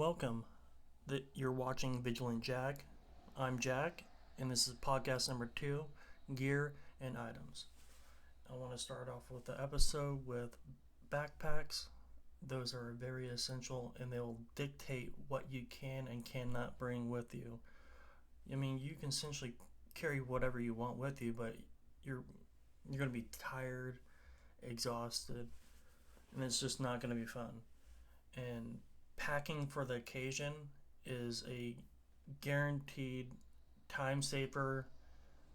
welcome. You're watching Vigilant Jack. I'm Jack, and this is podcast number 2, Gear and Items. I want to start off with the episode with backpacks. Those are very essential, and they will dictate what you can and cannot bring with you. I mean, you can essentially carry whatever you want with you, but you're going to be tired, exhausted, and it's just not going to be fun. And packing for the occasion is a guaranteed time saver,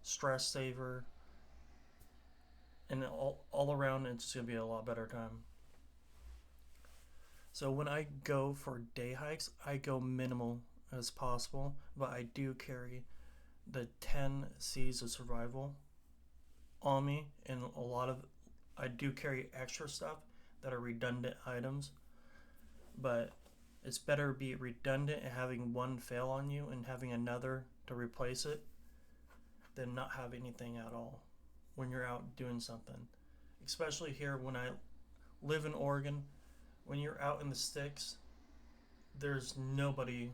stress saver, and all around it's just going to be a lot better time. So when I go for day hikes, I go minimal as possible, but I do carry the 10 C's of survival on me, and I do carry extra stuff that are redundant items, but it's better be redundant and having one fail on you and having another to replace it than not have anything at all when you're out doing something. Especially here when I live in Oregon, when you're out in the sticks, there's nobody,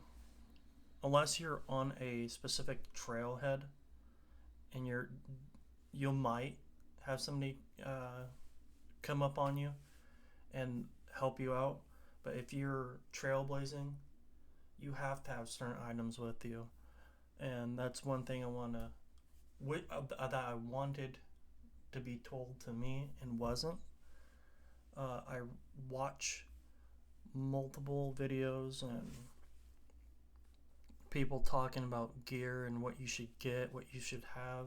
unless you're on a specific trailhead and you might have somebody come up on you and help you out. But if you're trailblazing, you have to have certain items with you, and that's one thing that I wanted to be told to me and wasn't. I watch multiple videos and people talking about gear and what you should get, what you should have,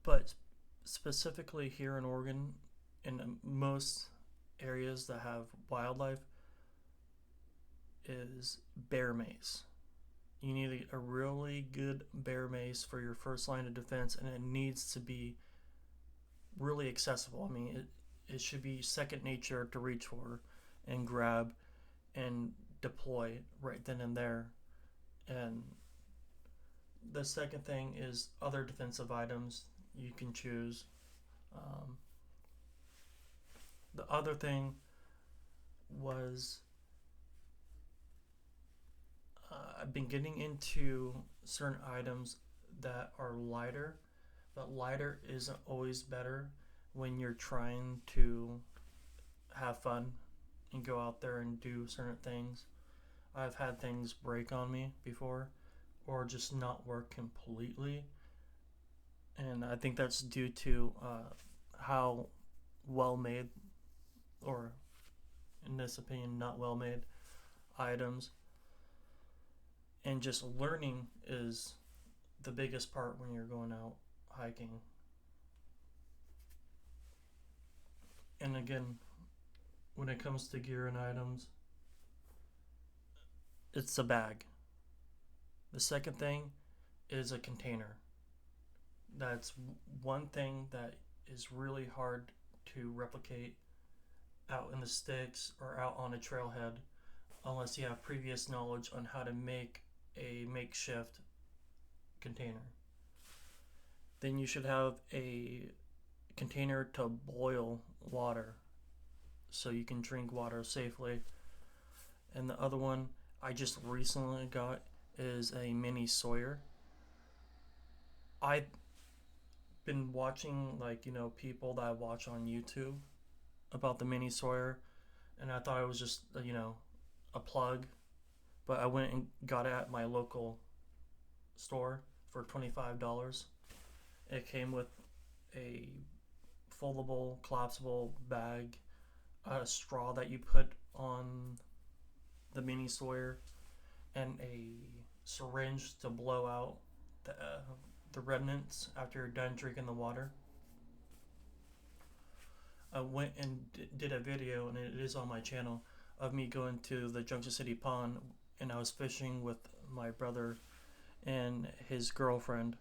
but specifically here in Oregon, in most areas that have wildlife, is bear mace. You need a really good bear mace for your first line of defense, and it needs to be really accessible. I mean, it should be second nature to reach for and grab and deploy right then and there. And the second thing is other defensive items you can choose. The other thing was I've been getting into certain items that are lighter, but lighter isn't always better when you're trying to have fun and go out there and do certain things. I've had things break on me before or just not work completely, and I think that's due to how well made, or in this opinion not well made, items. And just learning is the biggest part when you're going out hiking. And again, when it comes to gear and items, it's a bag. The second thing is a container. That's one thing that is really hard to replicate out in the sticks or out on a trailhead unless you have previous knowledge on how to make a makeshift container. Then you should have a container to boil water so you can drink water safely. And the other one I just recently got is a mini Sawyer. I've been watching people that I watch on YouTube about the mini Sawyer, and I thought it was just a plug, but I went and got it at my local store for $25. It came with a foldable, collapsible bag, a straw that you put on the mini Sawyer, and a syringe to blow out the remnants after you're done drinking the water. I went and did a video, and it is on my channel, of me going to the Junction City Pond, and I was fishing with my brother and his girlfriend.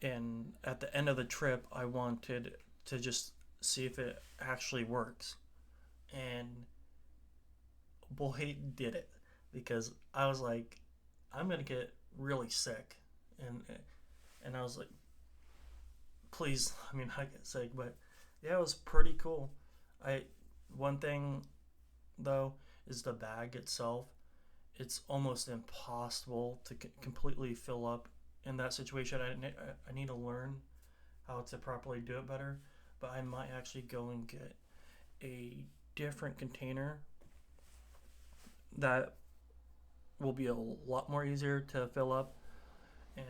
And at the end of the trip, I wanted to just see if it actually works. And boy, did it. Because I was like, I'm going to get really sick. And I was like, please, I get sick, but yeah, it was pretty cool. One thing though, is the bag itself. It's almost impossible to completely fill up in that situation. I need to learn how to properly do it better, but I might actually go and get a different container that will be a lot more easier to fill up and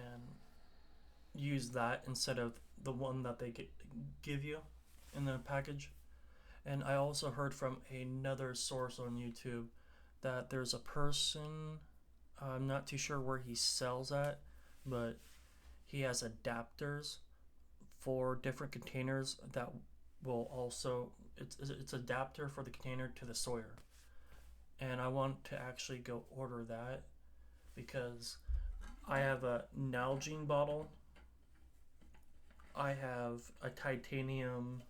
use that instead of the one that they give you in the package. And I also heard from another source on YouTube that there's a person, I'm not too sure where he sells at, but he has adapters for different containers that will also, it's adapter for the container to the Sawyer. And I want to actually go order that because I have a Nalgene bottle. I have a titanium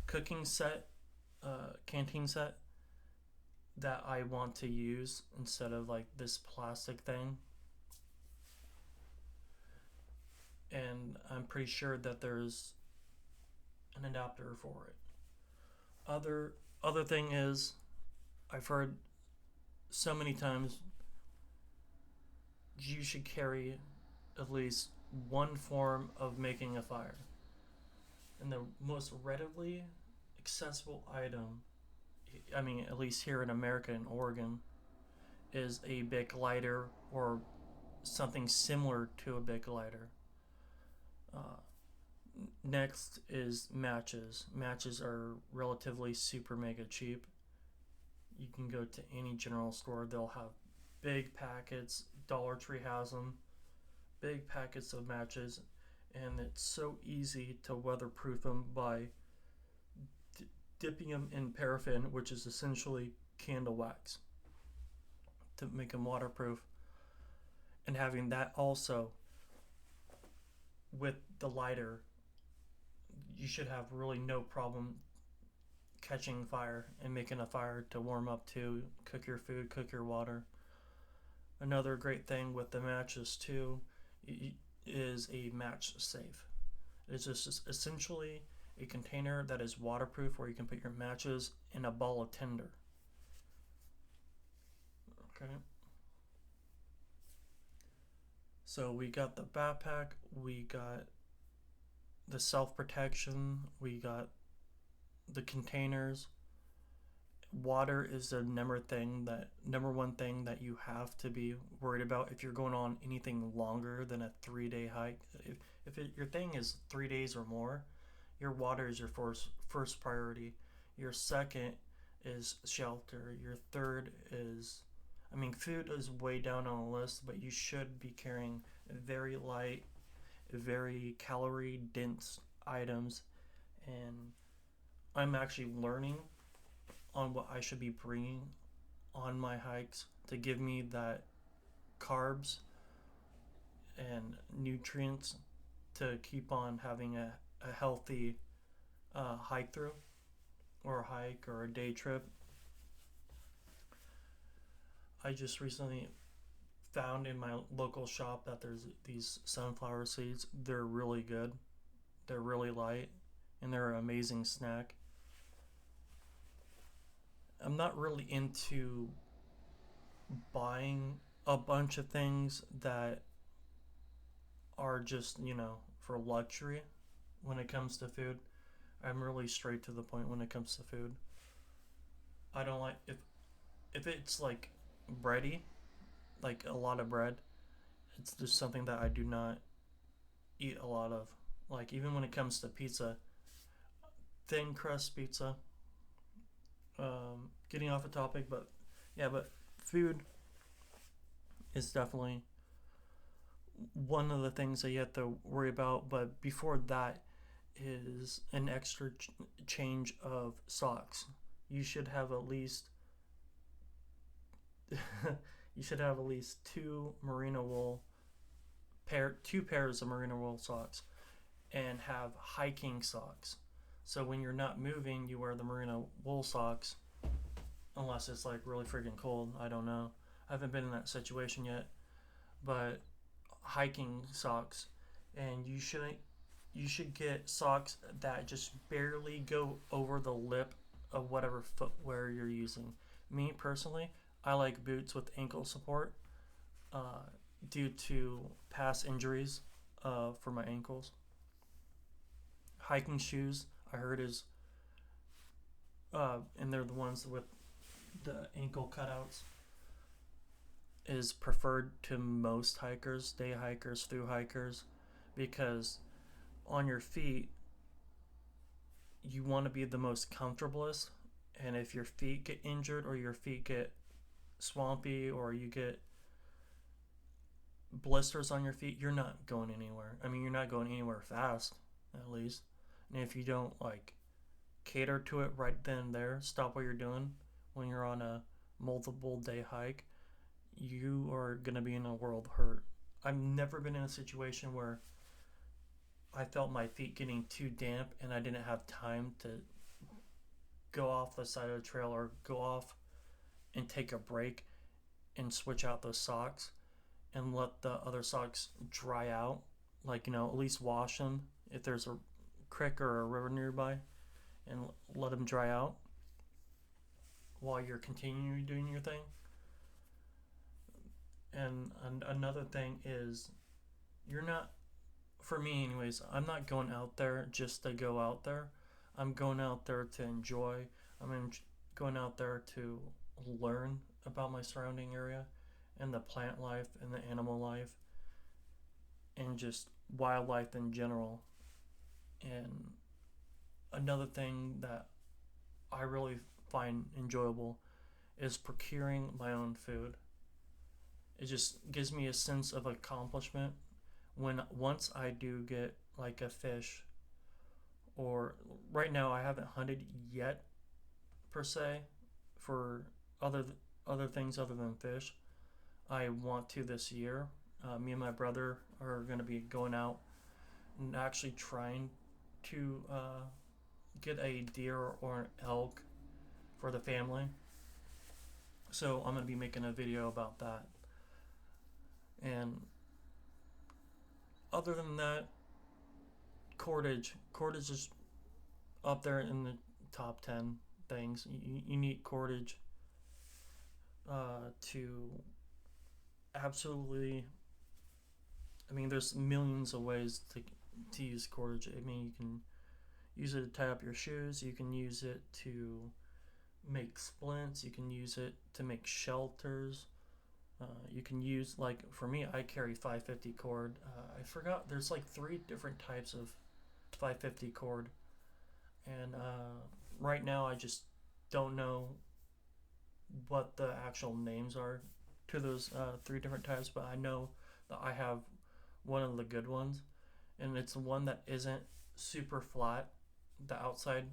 cooking set, canteen set that I want to use instead of like this plastic thing. And I'm pretty sure that there's an adapter for it. Other thing is, I've heard so many times you should carry at least one form of making a fire. And the most readily accessible item, I mean, at least here in America and Oregon, is a big lighter or something similar to a big lighter. Uh, Next is matches. Matches are relatively super mega cheap. You can go to any general store, they'll have big packets. Dollar Tree has them, big packets of matches, and it's so easy to weatherproof them by dipping them in paraffin, which is essentially candle wax, to make them waterproof. And having that also with the lighter, you should have really no problem catching fire and making a fire to warm up to, cook your food, cook your water. Another great thing with the matches too is a match safe. It's just essentially a container that is waterproof where you can put your matches in a ball of tinder. Okay. So we got the backpack, we got the self protection, we got the containers. Water is the number one thing that you have to be worried about if you're going on anything longer than a 3 day hike. Your thing is 3 days or more, your water is your first priority. Your second is shelter. Your third is, I mean, food is way down on the list, but you should be carrying very light, very calorie dense items. And I'm actually learning on what I should be bringing on my hikes to give me that carbs and nutrients to keep on having a healthy hike through, or a hike or a day trip. I just recently found in my local shop that there's these sunflower seeds. They're really good, they're really light, and they're an amazing snack. I'm not really into buying a bunch of things that are just, for luxury when it comes to food. I'm really straight to the point when it comes to food. I don't like if it's like bready, like a lot of bread. It's just something that I do not eat a lot of. Like even when it comes to pizza, thin crust pizza. Getting off a topic, but yeah, but food is definitely one of the things that you have to worry about. But before that is an extra change of socks. You should have at least you should have at least two pairs of merino wool socks, and have hiking socks. So when you're not moving, you wear the merino wool socks, unless it's like really freaking cold. I don't know. I haven't been in that situation yet, but hiking socks, and you should get socks that just barely go over the lip of whatever footwear you're using. Me personally, I like boots with ankle support uh, due to past injuries for my ankles. Hiking shoes, I heard, and they're the ones with the ankle cutouts, is preferred to most hikers, day hikers, through hikers, because on your feet, you want to be the most comfortablest. And if your feet get injured or your feet get swampy or you get blisters on your feet, you're not going anywhere. I mean, you're not going anywhere fast, at least. And if you don't like cater to it right then and there, stop what you're doing when you're on a multiple day hike, you are going to be in a world of hurt. I've never been in a situation where I felt my feet getting too damp and I didn't have time to go off the side of the trail or go off and take a break and switch out those socks and let the other socks dry out. Like, at least wash them if there's a creek or a river nearby and let them dry out while you're continuing doing your thing. And another thing is, you're not, for me anyways, I'm not going out there just to go out there. I'm going out there to enjoy. Going out there to learn about my surrounding area and the plant life and the animal life and just wildlife in general. And another thing that I really find enjoyable is procuring my own food. It just gives me a sense of accomplishment when once I do get like a fish, or right now I haven't hunted yet per se for other other things other than fish. I want to this year. Me and my brother are going to be going out and actually trying to get a deer or an elk for the family. So I'm going to be making a video about that. And other than that, cordage is up there in the top 10 things. You need cordage to absolutely. I mean, there's millions of ways to use cordage. I mean, you can use it to tie up your shoes. You can use it to make splints. You can use it to make shelters. You can use, like, for me, I carry 550 cord. I forgot, there's like 3 different types of 550 cord. And right now I just don't know what the actual names are to those 3 different types, but I know that I have one of the good ones, and it's one that isn't super flat. The outside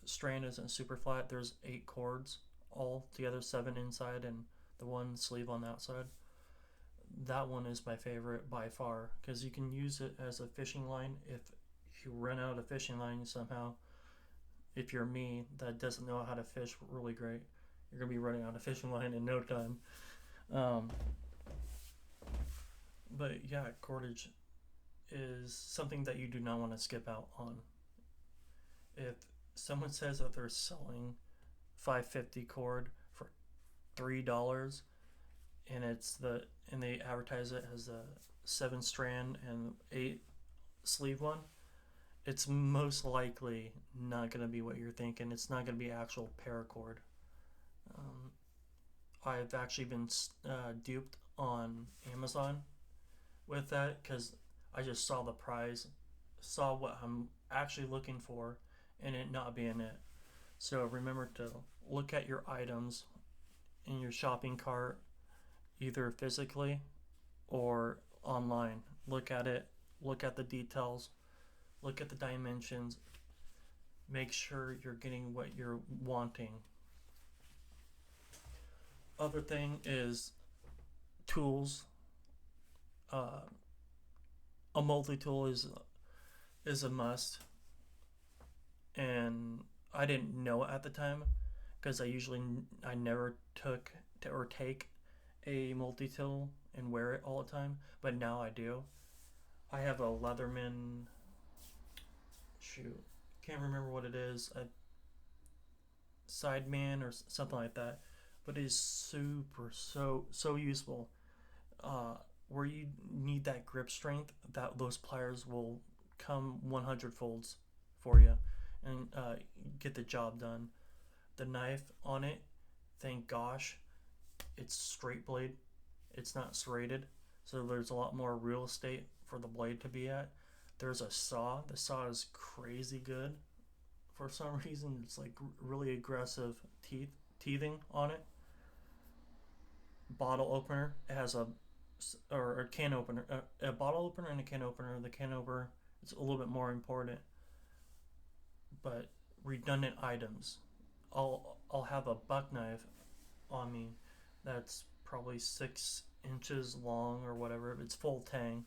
strand isn't super flat. There's 8 cords all together, 7 inside and the 1 sleeve on the outside. That one is my favorite by far because you can use it as a fishing line if you run out of fishing line somehow. If you're me that doesn't know how to fish really great, you're gonna be running out of fishing line in no time. But yeah, cordage is something that you do not want to skip out on. If someone says that they're selling 550 cord for $3 and they advertise it as a 7 strand and 8 sleeve one, it's most likely not going to be what you're thinking. It's not going to be actual paracord. I've actually been duped on Amazon with that because I just saw the price, saw what I'm actually looking for, and it not being it. So remember to look at your items in your shopping cart, either physically or online. Look at it, look at the details, look at the dimensions, make sure you're getting what you're wanting. Other thing is tools. A multi-tool is a must, and I didn't know it at the time because I never took or take a multi-tool and wear it all the time, but now I do. I have a Leatherman, can't remember what it is, a Sideman or something like that, but it is super so useful. Uh, where you need that grip strength, that those pliers will come 100 folds for you and get the job done. The knife on it, thank gosh, it's straight blade. It's not serrated, so there's a lot more real estate for the blade to be at. There's a saw. The saw is crazy good. For some reason, it's like really aggressive teething on it. Bottle opener. It has a can opener, a bottle opener and a can opener. The can opener is a little bit more important, but redundant items. I'll have a buck knife on me that's probably 6 inches long or whatever. It's full tang.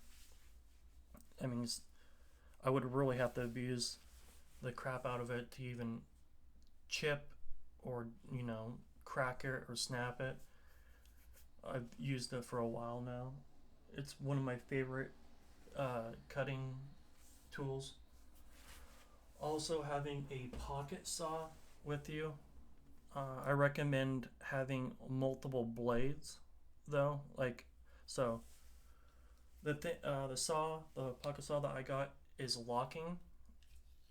I mean, I would really have to abuse the crap out of it to even chip or crack it or snap it. I've used it for a while now. It's one of my favorite cutting tools. Also, having a pocket saw with you. I recommend having multiple blades, though. Like, so the pocket saw that I got is locking.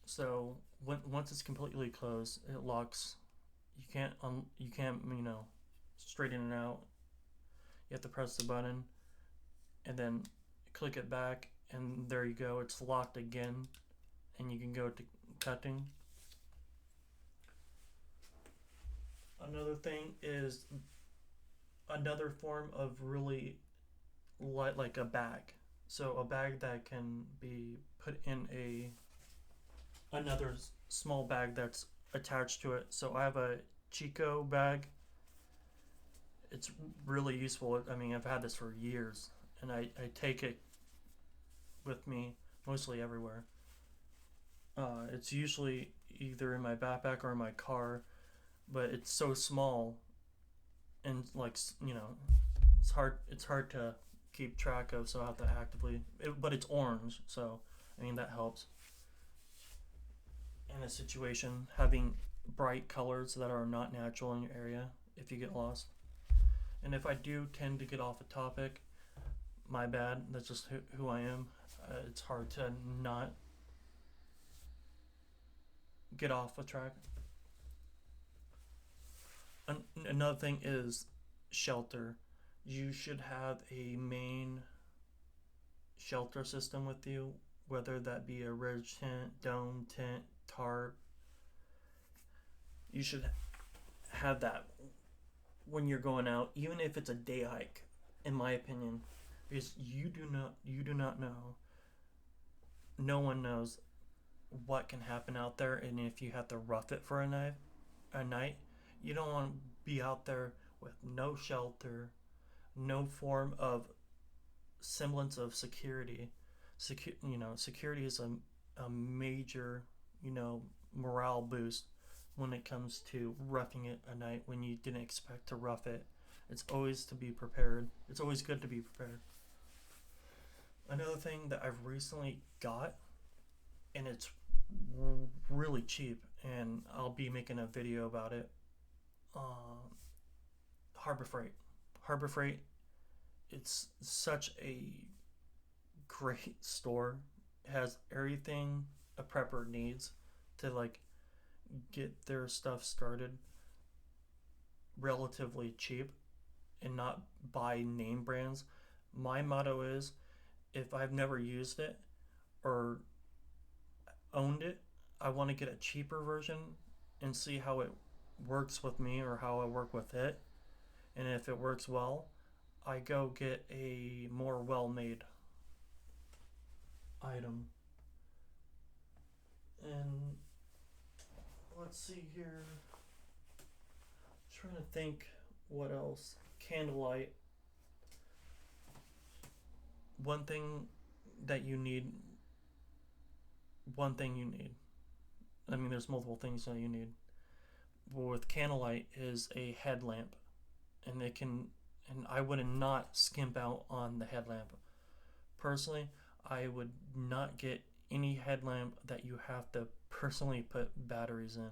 So once it's completely closed, it locks. You can't straighten it out. You have to press the button, and then click it back, and there you go. It's locked again, and you can go to cutting. Another thing is another form of really light, like a bag. So a bag that can be put in another small bag that's attached to it. So I have a Chico bag. It's really useful. I mean, I've had this for years, and I take it with me mostly everywhere. It's usually either in my backpack or in my car, but it's so small and like it's hard to keep track of, so I have to actively but it's orange, so I mean that helps in a situation, having bright colors that are not natural in your area if you get lost. And if I do tend to get off a topic, my bad, that's just who I am. It's hard to not get off a track. Another thing is shelter. You should have a main shelter system with you, whether that be a ridge tent, dome tent, tarp. You should have that when you're going out, even if it's a day hike, in my opinion, because you do not know. No one knows what can happen out there, and if you have to rough it for a night, you don't want to be out there with no shelter, no form of semblance of security. Security is a major, morale boost when it comes to roughing it a night when you didn't expect to rough it. It's always to be prepared. It's always good to be prepared. Another thing that I've recently got, and it's really cheap, and I'll be making a video about it. Harbor Freight. Harbor Freight. It's such a great store. It has everything a prepper needs to get their stuff started relatively cheap and not buy name brands. My motto is, if I've never used it or owned it, I want to get a cheaper version and see how it works with me or how I work with it. And if it works well, I go get a more well-made item. And let's see here. Trying to think what else. Candlelight. One thing that you need. One thing you need. I mean, there's multiple things that you need. But with candlelight is a headlamp, and I would not skimp out on the headlamp. Personally, I would not get any headlamp that you have to personally put batteries in.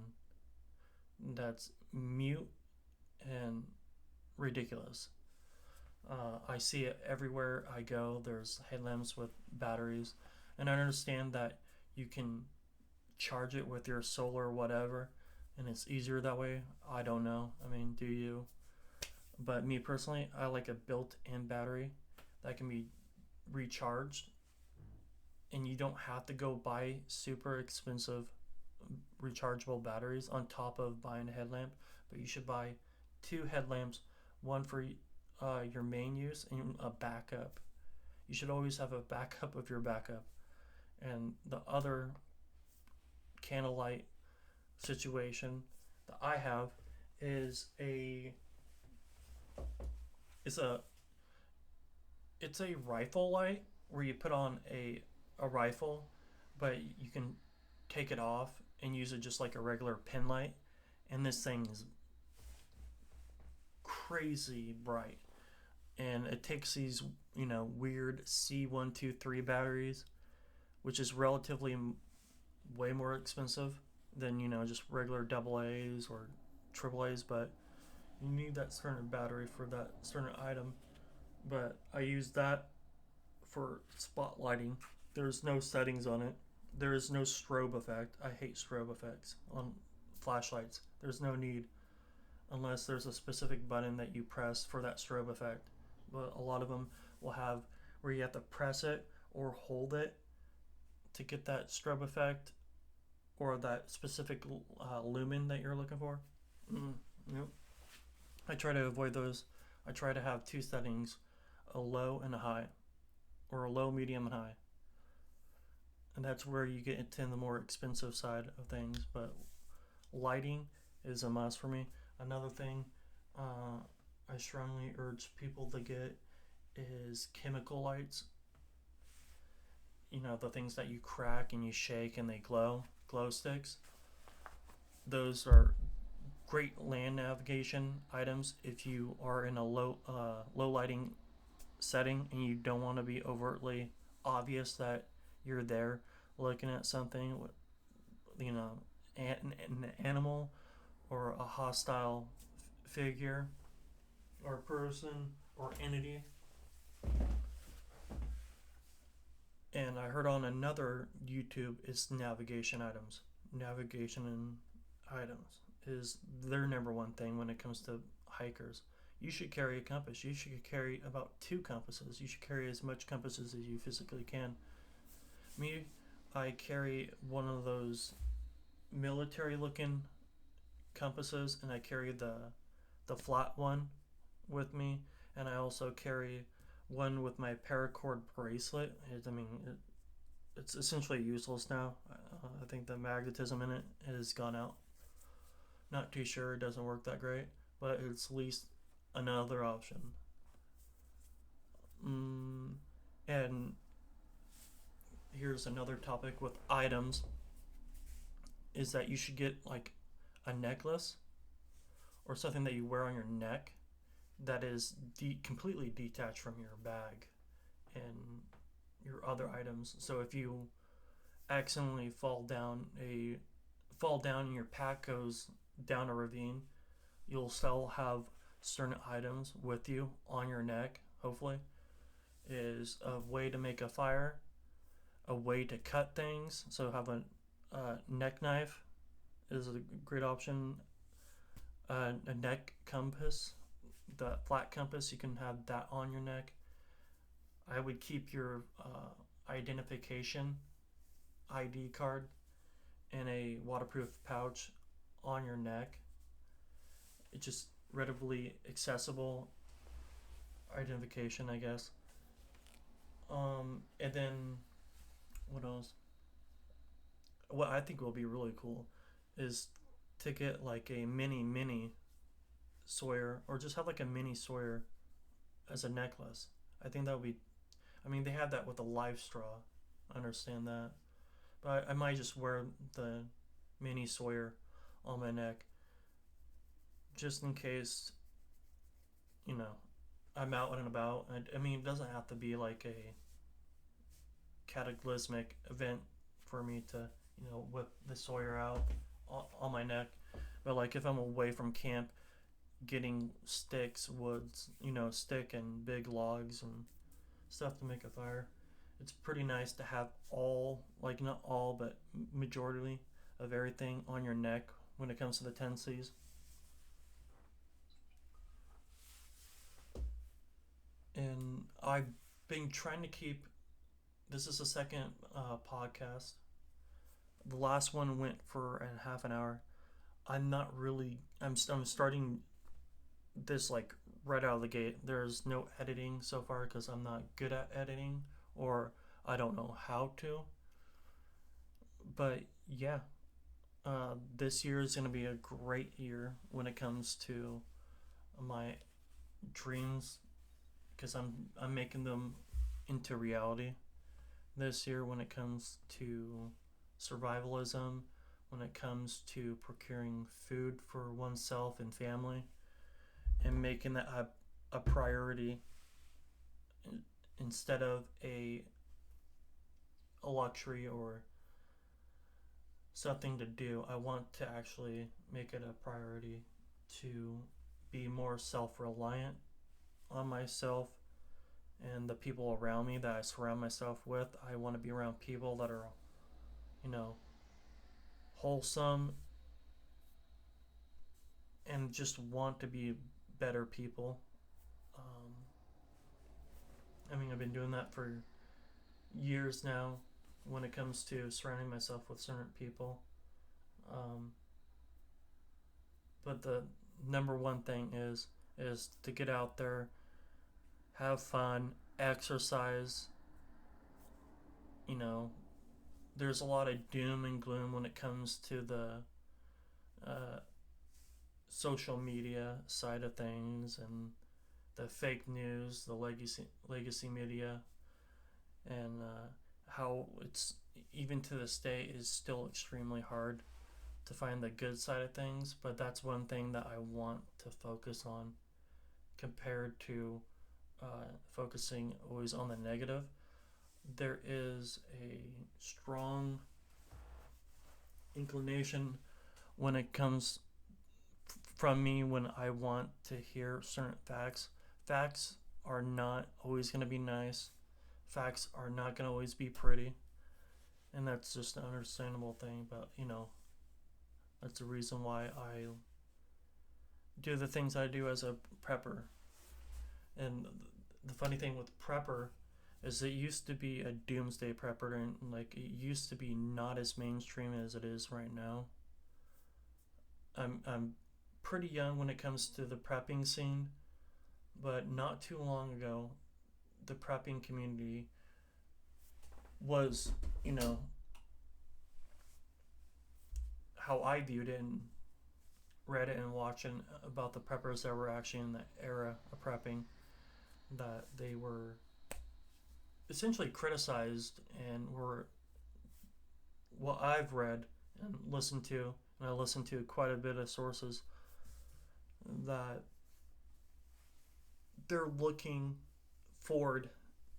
that's mute and ridiculous. I see it everywhere I go. There's headlamps with batteries, and I understand that you can charge it with your solar or whatever, and it's easier that way. I don't know. I mean, do you? But me personally, I like a built-in battery that can be recharged, and you don't have to go buy super expensive rechargeable batteries on top of buying a headlamp. But you should buy two headlamps, one for your main use and a backup. You should always have a backup of your backup. And the other candlelight situation that I have is a it's a it's a rifle light where you put on a rifle, but you can take it off and use it just like a regular pin light. And this thing is crazy bright, and it takes these weird C123 batteries, which is relatively way more expensive than just regular double A's or triple A's, but you need that certain battery for that certain item. But I use that for spotlighting. There's no settings on it. There is no strobe effect. I hate strobe effects on flashlights. There's no need unless there's a specific button that you press for that strobe effect. But a lot of them will have where you have to press it or hold it to get that strobe effect or that specific lumen that you're looking for. Nope. I try to avoid those. I try to have two settings, a low and a high, or a low, medium, and high. And that's where you get into the more expensive side of things. But lighting is a must for me. Another thing I strongly urge people to get is chemical lights. The things that you crack and you shake and they glow sticks. Those are great land navigation items if you are in a low lighting setting and you don't want to be overtly obvious that you're there looking at something, an animal or a hostile figure or person or entity. And I heard on another YouTube is navigation items. Navigation and items is their number one thing when it comes to hikers. You should carry a compass. You should carry about 2 compasses. You should carry as much compasses as you physically can. Me, I carry one of those military looking compasses, and I carry the flat one with me, and I also carry one with my paracord bracelet. It's essentially useless now. I think the magnetism in it has gone out. Not too sure, it doesn't work that great, but it's at least another option. And here's another topic with items, is that you should get like a necklace or something that you wear on your neck that is completely detached from your bag and your other items. So if you accidentally fall down and your pack goes down a ravine, you'll still have certain items with you on your neck, hopefully. Is a way to make a fire, a way to cut things. So have a neck knife is a great option. A neck compass, the flat compass, you can have that on your neck. I would keep your identification ID card in a waterproof pouch on your neck. It's just readily accessible identification, I guess. And then what else? What I think will be really cool is to get like a mini Sawyer, or just have like a mini Sawyer as a necklace. I think that would be. They have that with a live straw. I understand that, but I might just wear the mini Sawyer on my neck, just in case. I'm out and about. It doesn't have to be like a cataclysmic event for me to whip the Sawyer out on my neck. But like if I'm away from camp, getting sticks, woods, stick and big logs and stuff to make a fire, it's pretty nice to have all, like not all, but majority of everything on your neck when it comes to the 10 C's. And I've been trying to keep. This is the second podcast. The last one went for a half an hour. I'm not really. I'm starting this like right out of the gate. There's no editing so far because I'm not good at editing, or I don't know how to. But yeah, this year is going to be a great year when it comes to my dreams because I'm making them into reality this year when it comes to survivalism, when it comes to procuring food for oneself and family, and making that a priority instead of a luxury or something to do. I want to actually make it a priority to be more self-reliant on myself and the people around me that I surround myself with. I want to be around people that are, you know, wholesome and just want to be better people. Um, I've been doing that for years now when it comes to surrounding myself with certain people. Um, but the number one thing is to get out there, have fun, exercise. You know, there's a lot of doom and gloom when it comes to the uh, social media side of things and the fake news, the legacy media, and how it's even to this day is still extremely hard to find the good side of things. But that's one thing that I want to focus on compared to focusing always on the negative. There is a strong inclination when it comes from me when I want to hear certain facts. Facts are not always going to be nice. Facts are not going to always be pretty. And that's just an understandable thing. But, that's the reason why I do the things I do as a prepper. And the funny thing with prepper is it used to be a doomsday prepper, and like it used to be not as mainstream as it is right now. I'm pretty young when it comes to the prepping scene, but not too long ago, the prepping community was, how I viewed it and read it and watching about the preppers that were actually in the era of prepping, that they were essentially criticized and were what I've read and listened to, and I listened to quite a bit of sources, that they're looking forward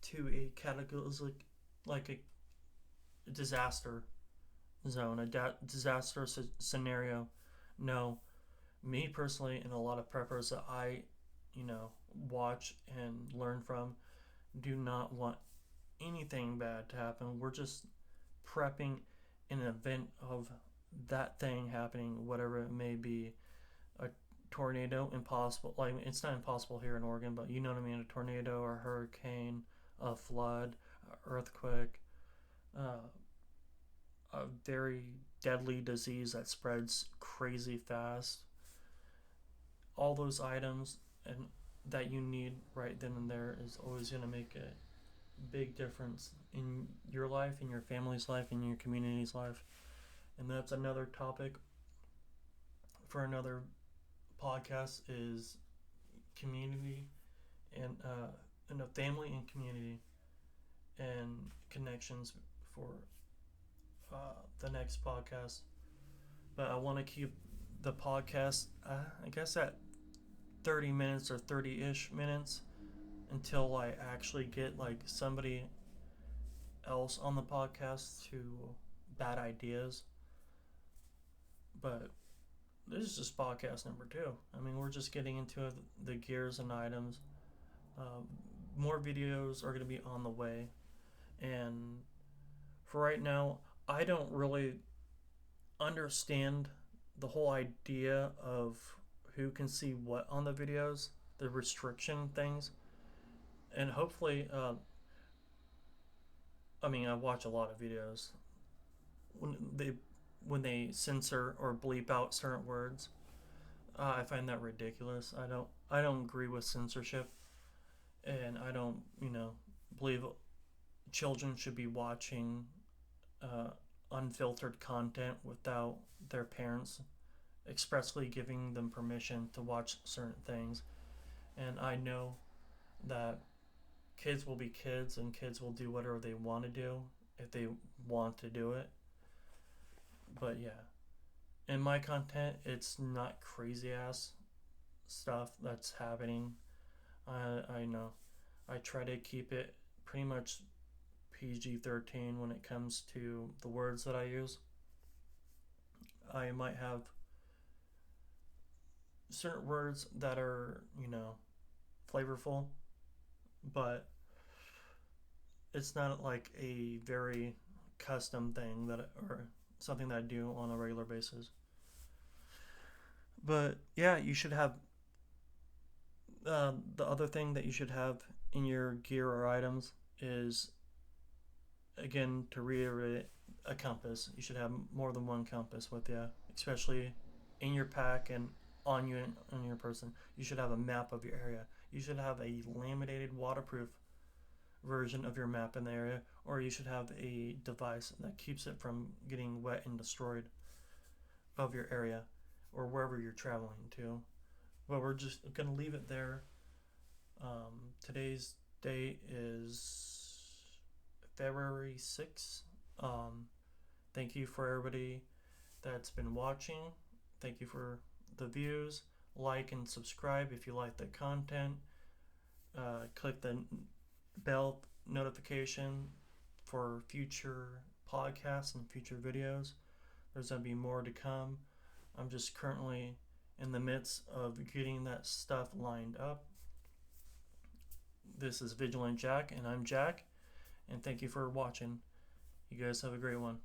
to a cataclysmic, like a disaster zone, a disaster scenario. No, me personally, and a lot of preppers that I, watch and learn from, do not want anything bad to happen. We're just prepping in an event of that thing happening, whatever it may be. A tornado, impossible. Like, it's not impossible here in Oregon, but you know what I mean. A tornado, a hurricane, a flood, a earthquake, a very deadly disease that spreads crazy fast. All those items and that you need right then and there is always going to make a big difference in your life, in your family's life, in your community's life. And that's another topic for another podcast, is community and a family and community and connections for the next podcast. But I want to keep the podcast, I guess, at 30 minutes or 30-ish minutes until I actually get like somebody else on the podcast to bat ideas. But this is just podcast number 2. I mean, we're just getting into the gears and items. Uh, More videos are going to be on the way. And for right now, I don't really understand the whole idea of who can see what on the videos, the restriction things. And hopefully, I mean, I watch a lot of videos when they censor or bleep out certain words. I find that ridiculous. I don't agree with censorship, and I don't believe children should be watching uh, unfiltered content without their parents expressly giving them permission to watch certain things. And I know that kids will be kids, and kids will do whatever they want to do if they want to do it. But yeah, in my content, it's not crazy ass stuff that's happening. I know. I try to keep it pretty much PG-13 when it comes to the words that I use. I might have certain words that are, flavorful, but it's not like a very custom thing or something that I do on a regular basis. But yeah, you should have the other thing that you should have in your gear or items is, again, to reiterate, a compass. You should have more than one compass with you, especially in your pack and on you and on your person. You should have a map of your area. You should have a laminated, waterproof version of your map in the area, or you should have a device that keeps it from getting wet and destroyed of your area or wherever you're traveling to. But we're just gonna leave it there. Today's date is February 6th. Thank you for everybody that's been watching. Thank you for the views. Like and subscribe if you like the content. Click the bell notification for future podcasts and future videos. There's going to be more to come. I'm just currently in the midst of getting that stuff lined up. This is Vigilant Jack, and I'm Jack, and thank you for watching. You guys have a great one.